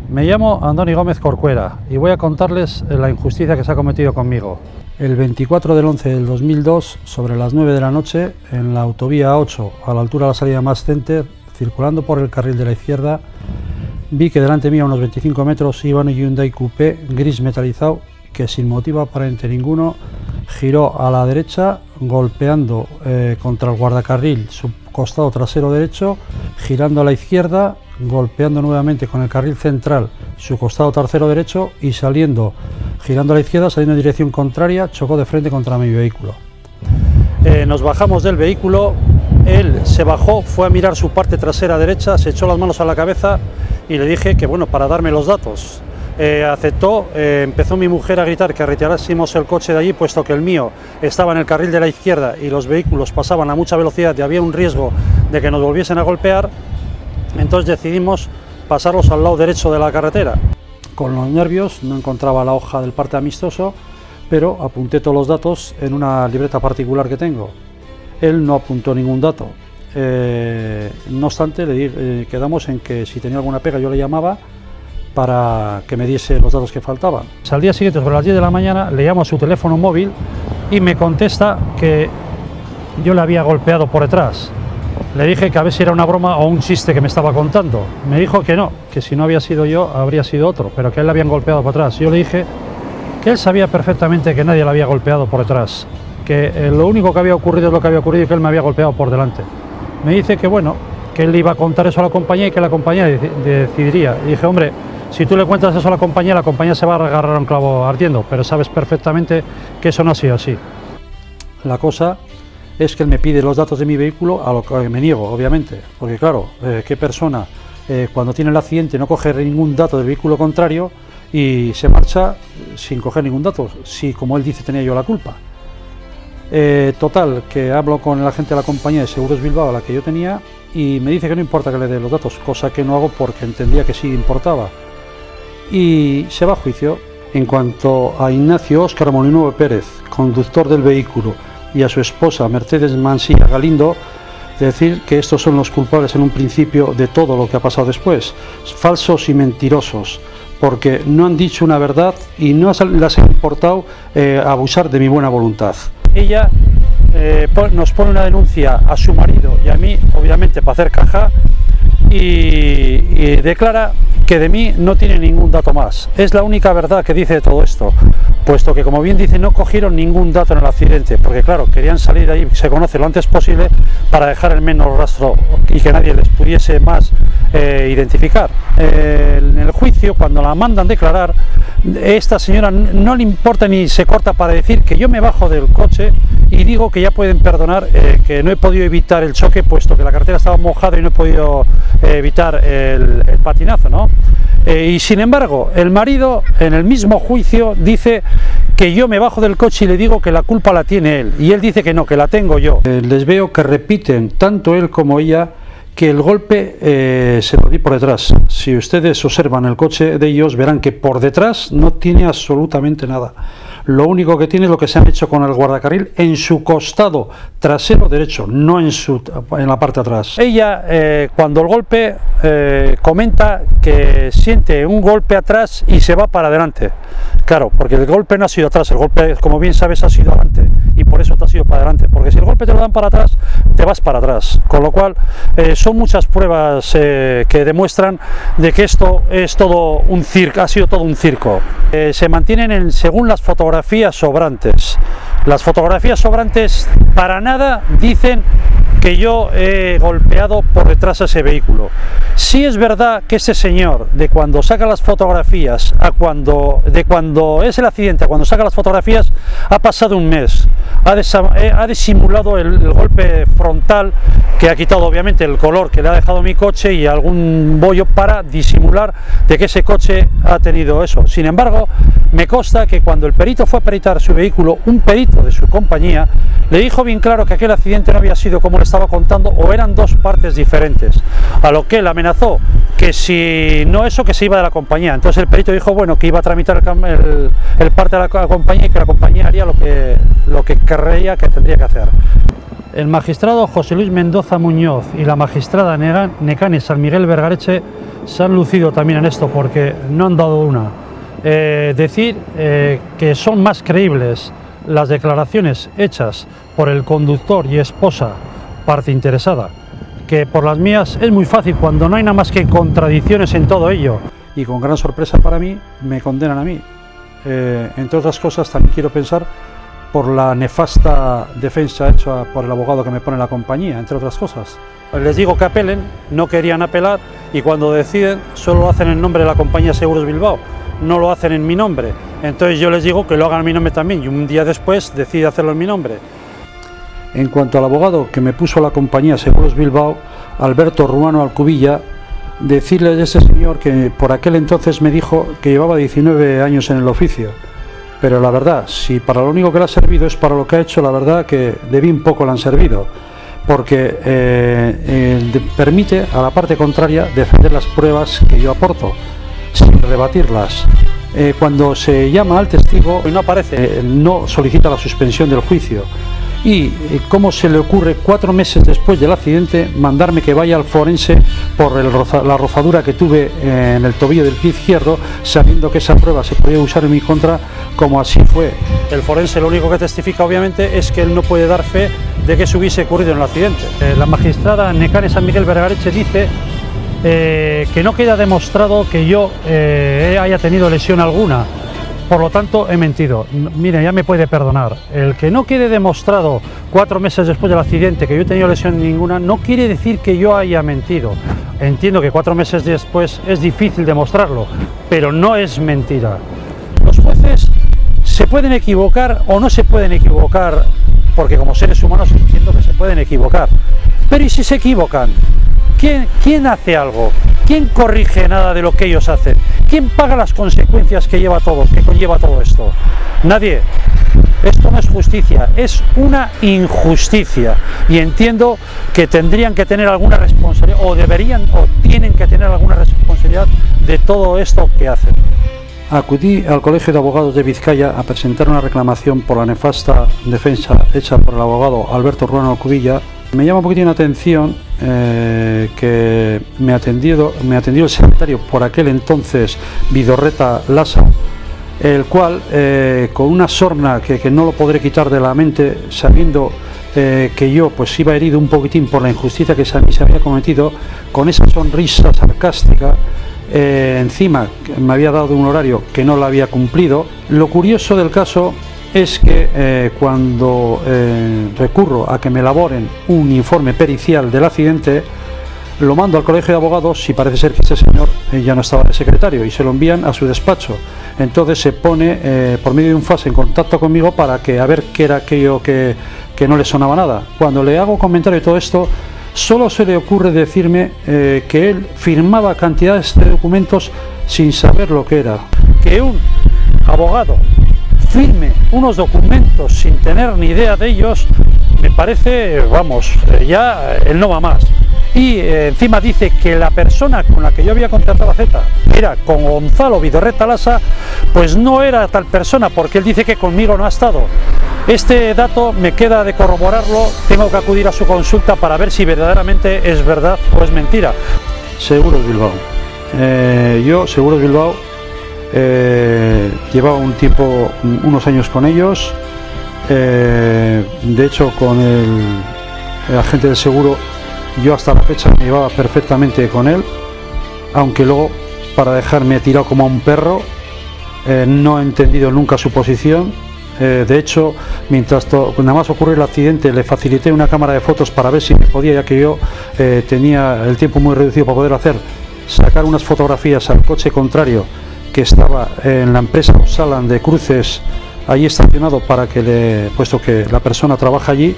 Me llamo Andoni Gómez Corcuera y voy a contarles la injusticia que se ha cometido conmigo. El 24 del 11 del 2002, sobre las 9 de la noche, en la autovía A8, a la altura de la salida Mass Center, circulando por el carril de la izquierda, vi que delante mío, a unos 25 metros, iba un Hyundai Coupé gris metalizado que, sin motivo aparente ninguno, giró a la derecha, golpeando contra el guardacarril su costado trasero derecho, girando a la izquierda, golpeando nuevamente con el carril central su costado trasero derecho y saliendo, girando a la izquierda, saliendo en dirección contraria, chocó de frente contra mi vehículo. Nos bajamos del vehículo, él se bajó, fue a mirar su parte trasera derecha, se echó las manos a la cabeza y le dije que bueno, para darme los datos. Aceptó, empezó mi mujer a gritar que retirásemos el coche de allí, puesto que el mío estaba en el carril de la izquierda y los vehículos pasaban a mucha velocidad y había un riesgo de que nos volviesen a golpear. Entonces decidimos pasarlos al lado derecho de la carretera. Con los nervios no encontraba la hoja del parte amistoso, pero apunté todos los datos en una libreta particular que tengo. Él no apuntó ningún dato. No obstante, quedamos en que si tenía alguna pega yo le llamaba para que me diese los datos que faltaban. Al día siguiente, sobre las 10 de la mañana, le llamo a su teléfono móvil y me contesta que yo le había golpeado por detrás. Le dije que a ver si era una broma o un chiste que me estaba contando. Me dijo que no, que si no había sido yo, habría sido otro, pero que a él le habían golpeado por atrás. Yo le dije que él sabía perfectamente que nadie le había golpeado por detrás, que lo único que había ocurrido es lo que había ocurrido y que él me había golpeado por delante. Me dice que bueno, que él le iba a contar eso a la compañía y que la compañía decidiría. Y dije, hombre, si tú le cuentas eso a la compañía se va a agarrar a un clavo ardiendo, pero sabes perfectamente que eso no ha sido así. La cosa es que él me pide los datos de mi vehículo, a lo que me niego, obviamente, porque claro, qué persona cuando tiene el accidente no coge ningún dato del vehículo contrario y se marcha sin coger ningún dato, si como él dice tenía yo la culpa. Total, que hablo con el agente de la compañía de Seguros Bilbao, a la que yo tenía, y me dice que no importa que le dé los datos, cosa que no hago porque entendía que sí importaba. Y se va a juicio. En cuanto a Ignacio Óscar Molinuevo Pérez, conductor del vehículo, y a su esposa Mercedes Mansilla Galindo, decir que estos son los culpables en un principio de todo lo que ha pasado después, falsos y mentirosos, porque no han dicho una verdad y no les ha importado abusar de mi buena voluntad. Ella nos pone una denuncia a su marido y a mí, obviamente para hacer caja, y declara que de mí no tiene ningún dato más. Es la única verdad que dice de todo esto, puesto que, como bien dice, no cogieron ningún dato en el accidente, porque claro, querían salir de ahí, se conoce lo antes posible, para dejar el menos rastro y que nadie les pudiese más identificar. En el juicio, cuando la mandan declarar, esta señora no le importa ni se corta para decir que yo me bajo del coche y digo que ya pueden perdonar, que no he podido evitar el choque, puesto que la carretera estaba mojada y no he podido evitar el patinazo, ¿no? Y sin embargo, el marido en el mismo juicio dice que yo me bajo del coche y le digo que la culpa la tiene él, y él dice que no, que la tengo yo. Les veo que repiten, tanto él como ella, que el golpe se lo di por detrás. Si ustedes observan el coche de ellos, verán que por detrás no tiene absolutamente nada. Lo único que tiene es lo que se han hecho con el guardacarril en su costado trasero derecho, no en la parte de atrás. Ella, cuando el golpe, comenta que siente un golpe atrás y se va para adelante. Claro, porque el golpe no ha sido atrás, el golpe, como bien sabes, ha sido adelante, y por eso te ha sido para adelante, porque si el golpe te lo dan para atrás, te vas para atrás. Con lo cual, son muchas pruebas que demuestran de que esto es todo un circo, ha sido todo un circo. Se mantienen según las fotografías sobrantes. Las fotografías sobrantes para nada dicen que yo he golpeado por detrás a ese vehículo. Sí es verdad que ese señor, de cuando saca las fotografías de cuando es el accidente a cuando saca las fotografías, ha pasado un mes. Ha disimulado el golpe frontal, que ha quitado obviamente el color que le ha dejado mi coche y algún bollo para disimular de que ese coche ha tenido eso. Sin embargo, me consta que cuando el perito fue a peritar su vehículo, un perito de su compañía le dijo bien claro que aquel accidente no había sido como le estaba contando, o eran dos partes diferentes, a lo que él amenazó que si no eso, que se iba de la compañía. Entonces el perito dijo bueno, que iba a tramitar el parte de la compañía y que la compañía haría lo que creía que tendría que hacer. El magistrado José Luis Mendoza Muñoz y la magistrada Nekane San Miguel Vergareche se han lucido también en esto porque no han dado una. Decir que son más creíbles las declaraciones hechas por el conductor y esposa, parte interesada, que por las mías es muy fácil cuando no hay nada más que contradicciones en todo ello. Y con gran sorpresa para mí, me condenan a mí. Entre otras cosas, también quiero pensar por la nefasta defensa hecha por el abogado que me pone la compañía, entre otras cosas. Les digo que apelen, no querían apelar y cuando deciden solo lo hacen en nombre de la compañía Seguros Bilbao, no lo hacen en mi nombre. Entonces yo les digo que lo hagan en mi nombre también y un día después decide hacerlo en mi nombre. En cuanto al abogado que me puso la compañía Seguros Bilbao, Alberto Ruano Alcubilla, decirle a ese señor que por aquel entonces me dijo que llevaba 19 años en el oficio. Pero la verdad, si para lo único que le ha servido es para lo que ha hecho, la verdad que de bien poco le han servido, porque permite a la parte contraria defender las pruebas que yo aporto, sin rebatirlas. Cuando se llama al testigo y no aparece, no solicita la suspensión del juicio. Y cómo se le ocurre 4 meses después del accidente mandarme que vaya al forense por la rozadura que tuve en el tobillo del pie izquierdo, sabiendo que esa prueba se podía usar en mi contra, como así fue. El forense lo único que testifica obviamente es que él no puede dar fe de que se hubiese ocurrido en el accidente. La magistrada Necane San Miguel Vergareche dice que no queda demostrado que yo haya tenido lesión alguna. Por lo tanto, he mentido. Mire, ya me puede perdonar. El que no quede demostrado 4 meses después del accidente que yo he tenido lesión ninguna, no quiere decir que yo haya mentido. Entiendo que 4 meses después es difícil demostrarlo, pero no es mentira. Los jueces se pueden equivocar o no se pueden equivocar, porque como seres humanos entiendo que se pueden equivocar. Pero ¿y si se equivocan? ¿Quién hace algo? ¿Quién corrige nada de lo que ellos hacen? ¿Quién paga las consecuencias que conlleva todo esto? Nadie. Esto no es justicia, es una injusticia. Y entiendo que tendrían que tener alguna responsabilidad, o deberían, o tienen que tener alguna responsabilidad de todo esto que hacen. Acudí al Colegio de Abogados de Vizcaya a presentar una reclamación por la nefasta defensa hecha por el abogado Alberto Ruano Alcubilla. Me llama un poquitín la atención que me atendió el secretario por aquel entonces, Vidorreta Lasa, el cual con una sorna que no lo podré quitar de la mente, sabiendo que yo pues iba herido un poquitín por la injusticia que a mí se había cometido, con esa sonrisa sarcástica, encima me había dado un horario que no lo había cumplido. Lo curioso del caso es que cuando recurro a que me elaboren un informe pericial del accidente, lo mando al Colegio de Abogados y parece ser que ese señor ya no estaba de secretario y se lo envían a su despacho. Entonces se pone por medio de un fax en contacto conmigo para que a ver qué era aquello que no le sonaba nada. Cuando le hago comentario de todo esto, solo se le ocurre decirme que él firmaba cantidades de documentos sin saber lo que era. Que un abogado firme unos documentos sin tener ni idea de ellos, me parece, vamos, ya él no va más. Y encima dice que la persona con la que yo había contratado a Z era con Gonzalo Vidorreta Lasa, pues no era tal persona, porque él dice que conmigo no ha estado. Este dato me queda de corroborarlo, tengo que acudir a su consulta para ver si verdaderamente es verdad o es mentira. Seguros Bilbao. Yo, Seguros Bilbao, llevaba un tiempo, unos años con ellos, de hecho con el agente del seguro yo hasta la fecha me llevaba perfectamente con él, aunque luego para dejarme tirado como a un perro, no he entendido nunca su posición. De hecho, mientras nada más ocurrió el accidente, le facilité una cámara de fotos para ver si me podía, ya que yo tenía el tiempo muy reducido para poder sacar unas fotografías al coche contrario que estaba en la empresa Salan de Cruces, allí estacionado, para que puesto que la persona trabaja allí,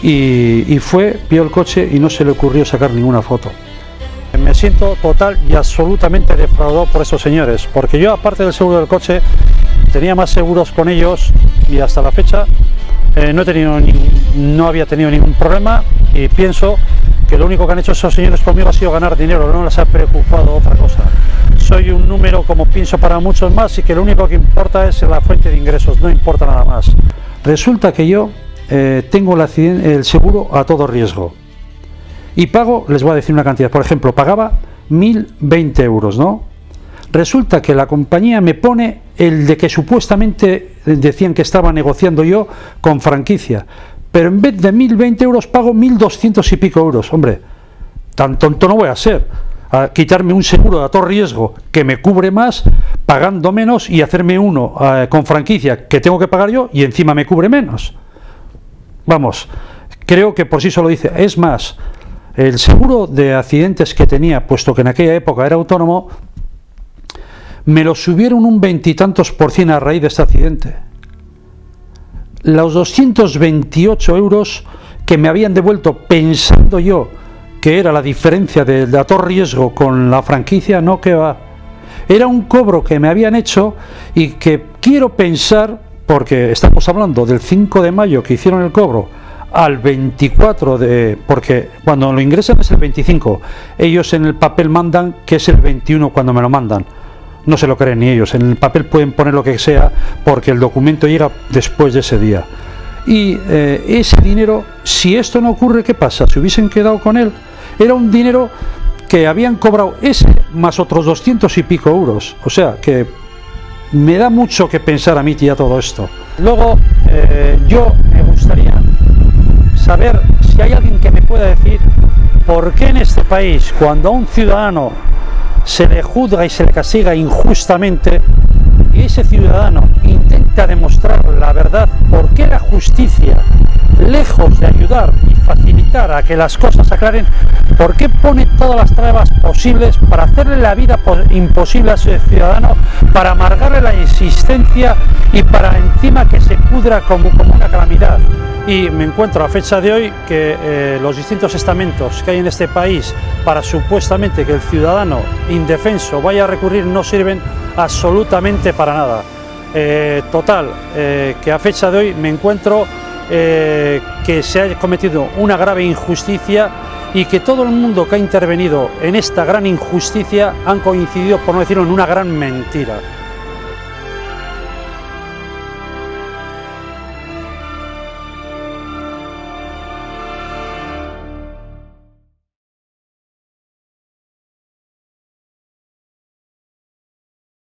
y vio el coche y no se le ocurrió sacar ninguna foto. Me siento total y absolutamente defraudado por esos señores, porque yo, aparte del seguro del coche, tenía más seguros con ellos y hasta la fecha no había tenido ningún problema, y pienso que lo único que han hecho esos señores conmigo ha sido ganar dinero, no les ha preocupado otra cosa. Soy un número, como pienso, para muchos más, y que lo único que importa es la fuente de ingresos, no importa nada más. Resulta que yo tengo el seguro a todo riesgo y pago, les voy a decir una cantidad, por ejemplo, pagaba 1020 euros, ¿no? Resulta que la compañía me pone el de que supuestamente decían que estaba negociando yo con franquicia, pero en vez de 1020 euros pago 1200 y pico euros. Hombre, tan tonto no voy a ser, a quitarme un seguro de alto riesgo que me cubre más pagando menos y hacerme uno con franquicia que tengo que pagar yo y encima me cubre menos. Vamos, creo que por sí solo dice. Es más, el seguro de accidentes que tenía, puesto que en aquella época era autónomo, me lo subieron un 20 y tantos % a raíz de este accidente. Los 228 euros que me habían devuelto pensando yo que era la diferencia de alto riesgo con la franquicia, no, que va. Era un cobro que me habían hecho y que quiero pensar, porque estamos hablando del 5 de mayo que hicieron el cobro, al 24 de... porque cuando lo ingresan es el 25, ellos en el papel mandan que es el 21 cuando me lo mandan. No se lo creen ni ellos, en el papel pueden poner lo que sea porque el documento llega después de ese día. Y ese dinero, si esto no ocurre, ¿qué pasa? Si hubiesen quedado con él, era un dinero que habían cobrado ese más otros 200 y pico euros. O sea que me da mucho que pensar a mí ya todo esto. Luego yo me gustaría saber si hay alguien que me pueda decir por qué en este país, cuando a un ciudadano se le juzga y se le castiga injustamente y ese ciudadano intenta demostrar la verdad, ¿por qué la justicia, lejos de ayudar y facilitar a que las cosas se aclaren, por qué pone todas las trabas posibles para hacerle la vida imposible a ese ciudadano, para amargarle la existencia y para encima que se pudra como una calamidad? Y me encuentro a fecha de hoy que los distintos estamentos que hay en este país para supuestamente que el ciudadano indefenso vaya a recurrir no sirven absolutamente para nada. Total, que a fecha de hoy me encuentro que se ha cometido una grave injusticia y que todo el mundo que ha intervenido en esta gran injusticia han coincidido, por no decirlo, en una gran mentira.